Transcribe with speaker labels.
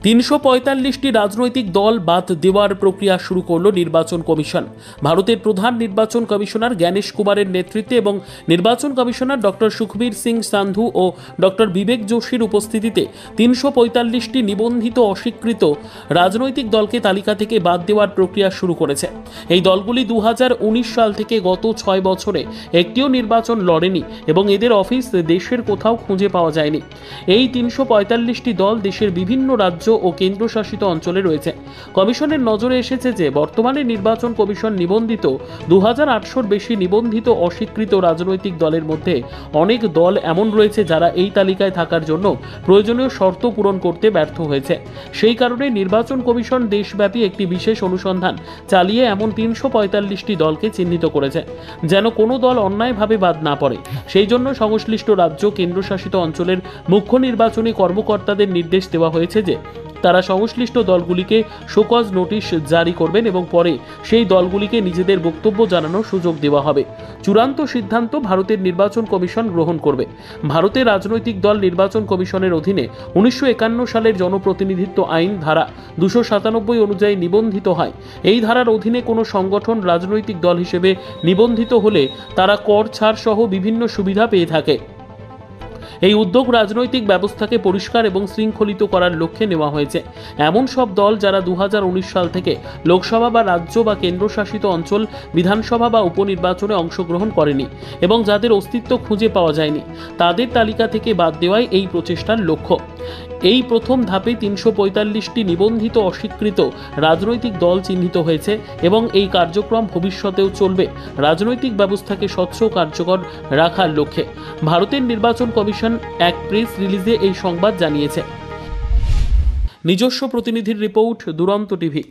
Speaker 1: ৩৪৫টি রাজনৈতিক দল বাদ দেওয়ার প্রক্রিয়া শুরু করল নির্বাচন কমিশন। ভারতের প্রধান নির্বাচন কমিশনার জ্ঞানেশ কুমারের নেতৃত্বে এবং নির্বাচন কমিশনার ডক্টর সুখবীর সিং সান্ধু ও ডক্টর বিবেক যোশীর উপস্থিতিতে ৩৪৫টি নিবন্ধিত অস্বীকৃত রাজনৈতিক দলকে তালিকা থেকে বাদ দেওয়ার প্রক্রিয়া শুরু করেছে। এই দলগুলি ২০১৯ সাল থেকে গত ৬ বছরে একটিও নির্বাচন লড়েনি এবং এদের অফিস দেশের কোথাও খুঁজে পাওয়া যায়নি। এই ৩৪৫টি দল দেশের বিভিন্ন রাজ্য ও কেন্দ্রশাসিত অঞ্চলে রয়েছে। কমিশনের নজরে এসেছে যে বর্তমানে নির্বাচন কমিশন নিবন্ধিত ২৮০০-র বেশি নিবন্ধিত অস্বীকৃত রাজনৈতিক দলের মধ্যে অনেক দল এমন রয়েছে যারা এই তালিকায় থাকার জন্য প্রয়োজনীয় শর্ত পূরণ করতে ব্যর্থ হয়েছে। সেই কারণে নির্বাচন কমিশন দেশব্যাপী একটি বিশেষ অনুসন্ধান চালিয়ে এমন ৩৪৫টি দলকে চিহ্নিত করেছে যেন কোনো দল অন্যায়ভাবে বাদ না পড়ে। সেই জন্য সংশ্লিষ্ট রাজ্য কেন্দ্রশাসিত অঞ্চলের মুখ্য নির্বাচনী কর্মকর্তাদের নির্দেশ দেওয়া হয়েছে যে তারা সংশ্লিষ্ট দলগুলিকে শোকজ নোটিশ জারি করবেন এবং পরে সেই দলগুলিকে নিজেদের বক্তব্য জানানোর সুযোগ দেওয়া হবে। চূড়ান্ত সিদ্ধান্ত ভারতের নির্বাচন কমিশন গ্রহণ করবে। ভারতের রাজনৈতিক দল নির্বাচন কমিশনের অধীনে ১৯৫১ সালের জনপ্রতিনিধিত্ব আইন ধারা ২৯৭ অনুযায়ী নিবন্ধিত হয়। এই ধারার অধীনে কোনো সংগঠন রাজনৈতিক দল হিসেবে নিবন্ধিত হলে তারা কর ছাড় সহ বিভিন্ন সুবিধা পেয়ে থাকে। এই উদ্যোগ রাজনৈতিক ব্যবস্থাকে পরিষ্কার এবং শৃঙ্খলিত করার লক্ষ্যে নেওয়া হয়েছে। এমন সব দল যারা ২০১৯ সাল থেকে লোকসভা বা রাজ্য বা কেন্দ্রশাসিত অঞ্চল, বিধানসভা বা উপনির্বাচনে অংশগ্রহণ করেনি এবং যাদের অস্তিত্ব খুঁজে পাওয়া যায়নি, তাদের তালিকা থেকে বাদ দেওয়াই এই প্রচেষ্টার লক্ষ্য। এই প্রথম ধাপে ৩৪৫টি নিবন্ধিত অস্বীকৃত রাজনৈতিক দল চিহ্নিত হয়েছে এবং এই কার্যক্রম ভবিষ্যতেও চলবে রাজনৈতিক ব্যবস্থাকে স্বচ্ছ ও কার্যকর রাখার লক্ষ্যে। ভারতের নির্বাচন কমিশন এক প্রেস রিলিজে এই সংবাদ জানিয়েছে। নিজস্ব প্রতিনিধির রিপোর্ট, দুরন্ত টিভি।